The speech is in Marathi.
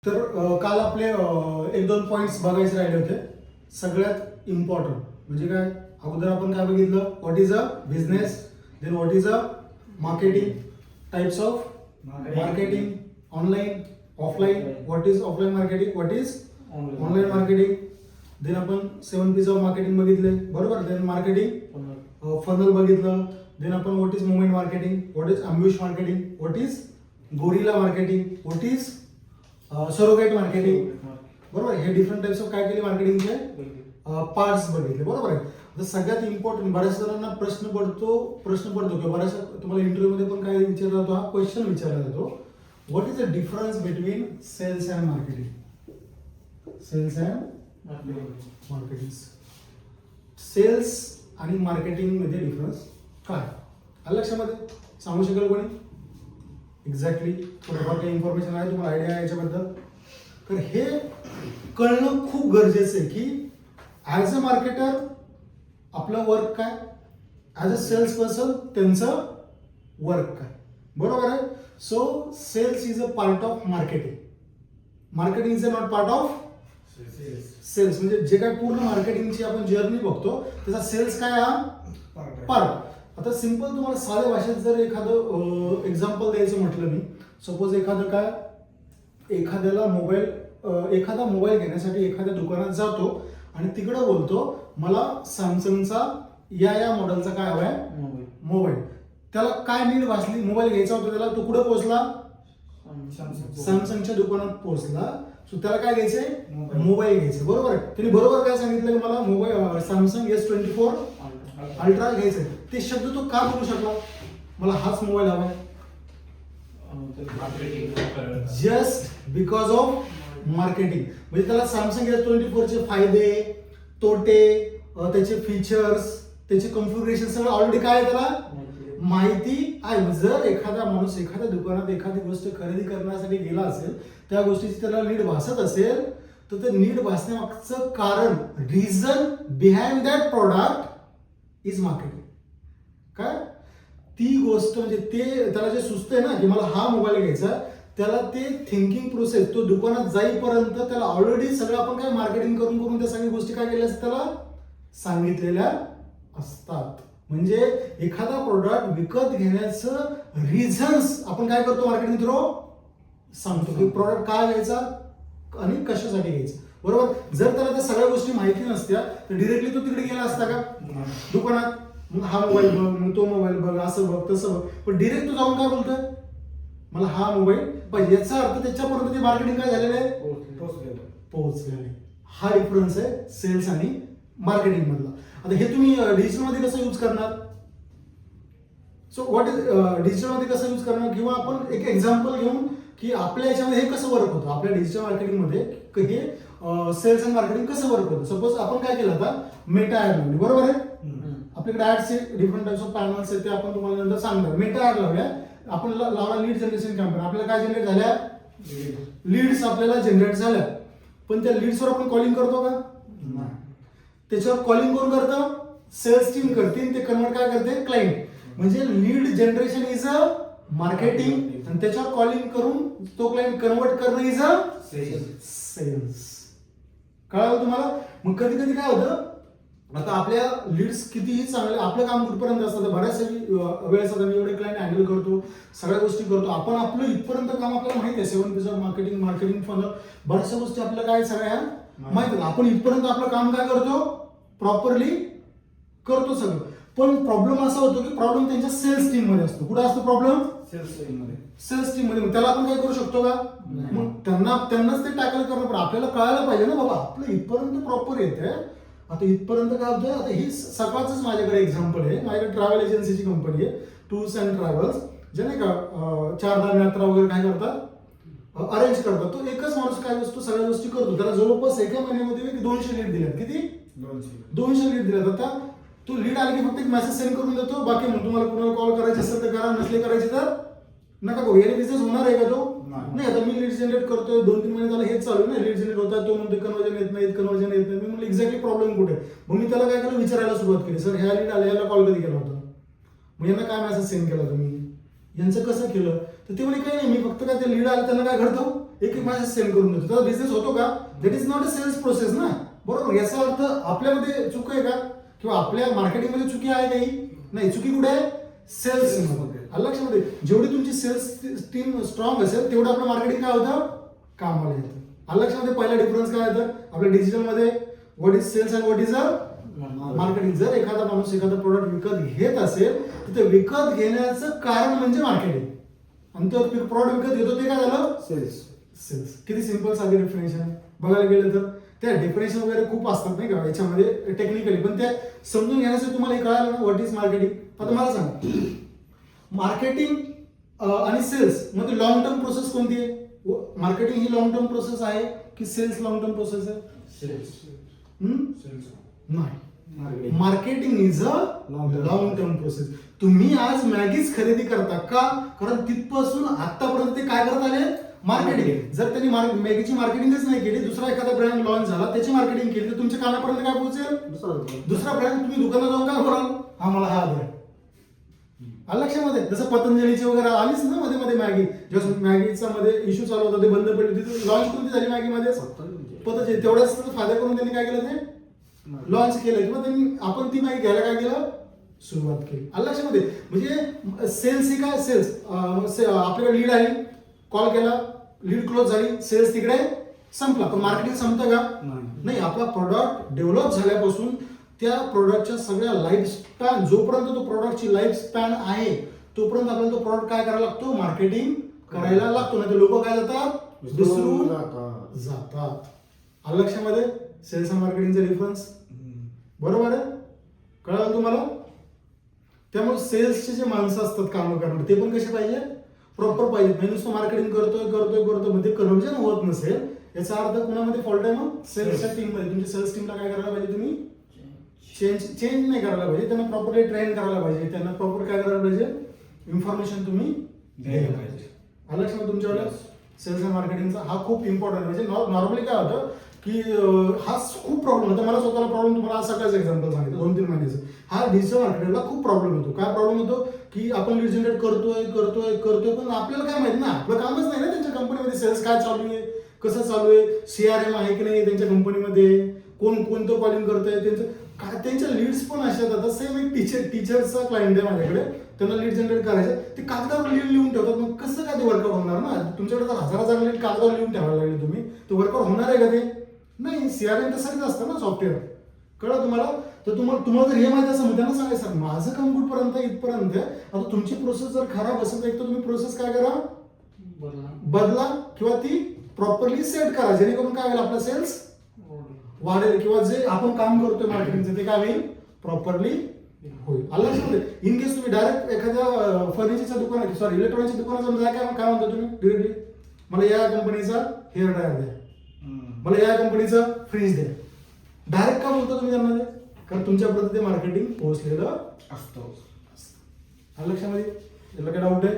तर काल आपले एक दोन पॉइंट्स बघायचे राहिले होते. सगळ्यात इम्पॉर्टंट म्हणजे काय, अगोदर आपण काय बघितलं, what is a business, then what is a marketing, types of marketing, online offline, what is offline marketing, what is online marketing. Then आपण 7 P's ऑफ मार्केटिंग बघितले, बरोबर. देन मार्केटिंग फनल बघितलं. देन आपण what is movement marketing, what is ambush marketing, what is guerrilla marketing, what is surrogate marketing, बरोबर. हे डिफरंट टाइप्स ऑफ काय केले मार्केटिंगचे पार्ट्स बघितले, बरोबर आहे. तर सगळ्यात इम्पॉर्टंट, बऱ्याच जणांना प्रश्न पडतो किंवा बऱ्याच तुम्हाला इंटरव्ह्यू मध्ये पण काय विचारला जातो, हा क्वेश्चन विचारला जातो, what is the difference between sales and marketing. Sales and marketing, sales आणि मार्केटिंग मध्ये डिफरन्स काय आलं लक्षामध्ये, सांगू शकेल कोणी एक्झॅक्टली? थोडंफार काही इन्फॉर्मेशन आहे तुम्हाला, आयडिया आहे याच्याबद्दल? तर हे कळणं खूप गरजेचं आहे की ॲज अ मार्केटर आपलं वर्क काय, ॲज अ सेल्स पर्सन त्यांचं वर्क काय, बरोबर आहे. So sales is a part of marketing, marketing is a not part of sales. म्हणजे जे काय पूर्ण मार्केटिंगची आपण जर्नी बघतो त्याचा सेल्स काय हा पार्ट. आता सिंपल तुम्हाला साध्या भाषेत जर एखादं एक्झाम्पल द्यायचं म्हटलं मी, सपोज एखादं काय, एखादा मोबाईल घेण्यासाठी एखाद्या दुकानात जातो आणि तिकडं बोलतो मला सॅमसंगचा या मॉडेलचा काय हवाय मोबाईल. त्याला काय नीड भासली, मोबाईल घ्यायचा होता त्याला, तो कुठं पोहोचला, सॅमसंगच्या दुकानात पोहोचला. सो त्याला काय घ्यायचंय, मोबाईल घ्यायचं, बरोबर आहे. त्यांनी बरोबर काय सांगितलं की मला मोबाईल सॅमसंग S24 अल्ट्रा घ्यायचंय. ते शब्द तो का बोलू शकला, मला हाच मोबाईल हवाय, जस्ट बिकॉज ऑफ मार्केटिंग. म्हणजे त्याला सॅमसंग S24 चे फायदे तोटे, त्याचे फीचर्स, त्याचे कॉन्फिगरेशन सगळं ऑलरेडी काय आहे त्याला माहिती आहे. जर एखादा माणूस एखाद्या दुकानात एखादी गोष्ट खरेदी करण्यासाठी गेला असेल, त्या गोष्टीची त्याला नीड भासत असेल, तर ते नीड भासण्यामागचं कारण, reason behind that product is marketing. काय ती गोष्ट म्हणजे ते त्याला जे सुचतंय ना की मला हा मोबाईल घ्यायचा, त्याला ते थिंकिंग प्रोसेस, तो दुकानात जाईपर्यंत त्याला ऑलरेडी सगळं आपण काय मार्केटिंग करून त्या सगळ्या गोष्टी काय केल्या असतात त्याला सांगितलेल्या असतात. म्हणजे एखादा प्रोडक्ट विकत घेण्याचं रिझन्स आपण काय करतो मार्केटिंग थ्रू सांगतो की प्रोडक्ट काय घ्यायचा आणि कशासाठी घ्यायचं, बरोबर. जर त्याला त्या सगळ्या गोष्टी माहिती नसत्या तर डिरेक्टली तो तिकडे गेला असता का दुकानात, मग हा मोबाईल बघ, मग तो मोबाईल बघ, असं बघ तसं बघ. पण डिरेक्ट तो जाऊन काय बोलतोय, मला हा मोबाईल पाहिजे. याचा अर्थ त्याच्यापर्यंत ते मार्केटिंग काय झालेलं आहे, पोहोचलेलं. हा डिफरन्स आहे सेल्स आणि मार्केटिंग मधला. आता हे तुम्ही डिजिटल मध्ये कसं यूज करणार, सो व्हॉट इज डिजिटल मध्ये कसं यूज करणार, किंवा आपण एक एक्झाम्पल घेऊन की आपल्या याच्यामध्ये हे कसं वर्क होतं, आपल्या डिजिटल मार्केटिंग मध्ये हे सेल्स अँड मार्केटिंग कसं वर्क होतं. सपोज आपण काय केलं आता, मेटा ऍड लावली, बरोबर आहे. आपल्याकडे ऍड्सचे डिफरंट टाइप्स ऑफ पॅनल्स आहेत, ते आपण तुम्हाला नंतर सांगणार. मेटा ऍड लावल्या, आपण लावला लीड जनरेशन कॅम्पेन, आपल्याला काय जनरेट झाल्या, लीड्स आपल्याला जनरेट झाल्या. पण त्या लीड्सवर आपण कॉलिंग करतो का, त्याच्यावर कॉलिंग कोण करतं, सेल्स टीम करते, ते कन्वर्ट काय करते, क्लायंट. म्हणजे lead generation is a marketing आणि त्याच्यावर कॉलिंग करून तो क्लायंट कन्वर्ट करणं इज अ सेल्स. कळलं तुम्हाला. मग कधी कधी काय होतं, आता आपल्या लीड्स कितीही चांगले, आपलं काम कुठपर्यंत असतं, बऱ्याच वेळेस आता मी एवढे क्लायंट हँडल करतो, सगळ्या गोष्टी करतो, आपण आपलं इथपर्यंत काम आपल्याला माहिती आहे. 7 P's ऑफ मार्केटिंग फनल, बऱ्याचशा गोष्टी आपल्याला काय सगळ्या माहिती आहे. आपण इथपर्यंत आपलं काम काय करतो, प्रॉपरली करतो सगळं. पण प्रॉब्लेम असा होतो की प्रॉब्लेम त्यांच्या सेल्स टीम मध्ये असतो. कुठे असतो प्रॉब्लेम, सेल्स टीम मध्ये. त्याला आपण काय करू शकतो का, मग त्यांनाच ते टॅकल करणं. पण आपल्याला कळायला पाहिजे ना बाबा आपलं इथपर्यंत प्रॉपर येते. आता इथपर्यंत काय होतं, आता ही सकाळच माझ्याकडे एक्झाम्पल आहे. माझ्याकडे ट्रॅव्हल एजन्सीची कंपनी आहे, टूर्स अँड ट्रॅव्हल्स, जे नाही का चारधाम यात्रा वगैरे काय करतात, अरेंज करतात. तो एकच माणूस काय असतो, सगळ्या गोष्टी करतो. त्याला जवळपास एका महिन्यामध्ये 200 लीड दिल्यात. किती, 200 लीड दिल्यात. आता तो लीड आली की फक्त एक मेसेज सेंड करून देतो, बाकी मग तुम्हाला कुणाला कॉल करायचे असेल तर करा, नसले करायचे तर नका करू. याने बिझनेस होणार आहे का तो, नाही. आता मी लीड जनरेट करतोय, 2-3 महिने झाले हेच चालू आहे ना, लीड जनरेट होतात, तो म्हणतो कन्वर्जन येत नाही, कन्वर्जन येत नाही. मी म्हणलं एक्झॅक्टली प्रॉब्लेम कुठे. मग मी त्याला काय केलं, विचारायला सुरुवात केली, सर ह्या लीड आल्या, याला कॉल कधी केला होता, मग यांना काय मेसेज सेंड केला तुम्ही, यांचं कसं केलं. तर ते म्हणे काही नाही, मी फक्त काय ते लीड आलं त्यांना काय घडतं एक मेसेज सेंड करून देतो, त्याचा बिझनेस होतो का? That is not a sales process ना, बरोबर. याचा अर्थ आपल्यामध्ये चूक आहे का, किंवा आपल्या मार्केटिंग मध्ये चुकी आहे काही नाही. चुकी कुठे आहे? सेल्स मध्ये. लक्षामध्ये जेवढी तुमची सेल्स टीम स्ट्रॉंग असेल तेवढं आपलं मार्केटिंग काय होतं, कामाला येतं. लक्षामध्ये पहिला डिफरन्स काय होतं आपल्या डिजिटल मध्ये, what is sales and what is a marketing. जर एखादा माणूस एखादा प्रोडक्ट विकत घेत असेल तर ते विकत घेण्याचं कारण म्हणजे मार्केटिंग, आणि तो प्रोडक्ट विकत घेतो ते काय झालं, सेल्स. सेल्स. किती सिंपल साधी डेफिनेशन आहे. बघायला गेलं तर त्या डेफिनेशन वगैरे खूप असतात नाही का याच्यामध्ये टेक्निकली, पण त्या समजून घेण्यासाठी तुम्हाला हे कळालं ना व्हॉट इज मार्केटिंग. आता मला सांगा, मार्केटिंग आणि सेल्स मध्ये लॉंग टर्म प्रोसेस कोणती आहे? मार्केटिंग ही लॉंग टर्म प्रोसेस आहे की सेल्स लॉंग टर्म प्रोसेस आहे? नाही, marketing is a long term process. तुम्ही आज मॅगीच खरेदी करता का, कारण तिथपासून आतापर्यंत ते काय करत आले, मार्केटिंग. जर त्यांनी मॅगीची मार्केटिंगच नाही केली, दुसरा एखादा ब्रँड लॉन्च झाला त्याची मार्केटिंग केली, तर तुमच्या कानापर्यंत काय पोहोचेल, दुसरा ब्रँड. तुम्ही दुकानात जाऊन काय बोलाल, हा मला हा द्या. लक्षामध्ये जसं पतंजलीची वगैरे आलीच ना मध्ये मध्ये मॅगी, जसं मॅगीचा मध्ये इश्यू चालू होता, ते बंद पडली, तिथे लॉन्च कोणती झाली मॅगी मध्ये, पतंजली. तेवढाच फायदा करून त्यांनी काय केलं, ते लॉन्च केलं, किंवा त्यांनी आपण ती मॅगी घ्यायला काय केलं, सुरुवात केली. लक्षामध्ये म्हणजे सेल्स ही काय, सेल्स आपल्याकडे लीड आली, कॉल केला, लीड क्लोज झाली, सेल्स तिकडे संपला. पण मार्केटिंग संपतं का, नाही. आपला प्रोडक्ट डेव्हलप झाल्यापासून त्या प्रोडक्टच्या सगळ्या लाईफ स्पॅन, जोपर्यंत तो प्रोडक्टची लाईफ स्पॅन आहे तोपर्यंत आपल्याला तो प्रोडक्ट काय करायला लागतो, मार्केटिंग करायला लागतो. नाही तर लोक काय जातात, विसरून जातात. लक्षामध्ये सेल्स आणि मार्केटिंगचा डिफरन्स, बरोबर आहे, कळलं तुम्हाला. त्यामुळे सेल्सचे जे माणसं असतात काम करणार, ते पण कसे पाहिजे, प्रॉपर पाहिजे. म्हणजे नुसतं मार्केटिंग करतोय म्हणजे कन्व्हर्जन होत नसेल, याचा अर्थ कुणामध्ये फॉल्ट आहे, मग सेल्सच्या टीम मध्ये. तुमच्या सेल्स टीमला काय करायला पाहिजे, तुम्ही चेंज नाही करायला पाहिजे, त्यांना प्रॉपरली ट्रेन करायला पाहिजे, त्यांना प्रॉपर काय करायला पाहिजे, इन्फॉर्मेशन तुम्ही द्यायला पाहिजे. लक्षामध्ये तुमच्याकडे सेल्स अँड मार्केटिंगचा हा खूप इम्पॉर्टंट आहे. म्हणजे नॉर्मली काय होतं की हा खूप प्रॉब्लेम होता. मला स्वतःला प्रॉब्लेम, तुम्हाला आज सकाळचं एक्झाम्पल सांगितलं 2-3 महिन्याचं. हा डिजिटल मार्केटिंगला खूप प्रॉब्लेम होतो. काय प्रॉब्लेम होतो की आपण लीड जनरेट करतोय पण आपल्याला काय माहित ना, आपलं कामच नाही ना त्यांच्या कंपनीमध्ये सेल्स काय चालू आहे, कसं चालू आहे, CRM आहे की नाही त्यांच्या कंपनीमध्ये, कोणतं कॉलिंग करतंय, त्यांचं काय, त्यांच्या लीड्स पण अशा आता. सेम एक टीचरचा क्लायंट आहे माझ्याकडे, त्यांना लीड जनरेट करायचं, ते कागदावर लीड लिहून ठेवतात. मग कसं काय ते वर्कआउट होणार ना, तुमच्याकडे जर हजार लीड कागदावर लिहून ठेवायला लागले तुम्ही, तर वर्कआउट होणार आहे का ते, नाही. CRM तसंच असतं ना सॉफ्टवेअर, कळलं तुम्हाला. तर तुम्हाला जर हे माहिती असेल त्यांना सांगायचं माझं काम कुठपर्यंत इथपर्यंत. आता तुमची प्रोसेस जर खराब असेल तर एक तर तुम्ही प्रोसेस काय करा, बदला, किंवा ती प्रॉपरली सेट करा, जेणेकरून काय होईल, आपला सेल्स वाढेल, किंवा जे आपण काम करतोय मार्केटिंगचं ते काय होईल, प्रॉपरली होईल. लक्षामध्ये इन केस तुम्ही डायरेक्ट एखाद्या फर्निचरच्या दुकानात, सॉरी इलेक्ट्रॉनिकच्या दुकानात जाऊन काय म्हणता तुम्ही डिरेक्टली, मला या कंपनीचा हेअर ड्रायर द्या, मला या कंपनीचा फ्रीज द्या. डायरेक्ट का बोलता तुम्ही त्यांना, कारण तुमच्यापर्यंत ते मार्केटिंग पोहोचलेलं असतं. लक्षामध्ये याला काय डाऊट आहे,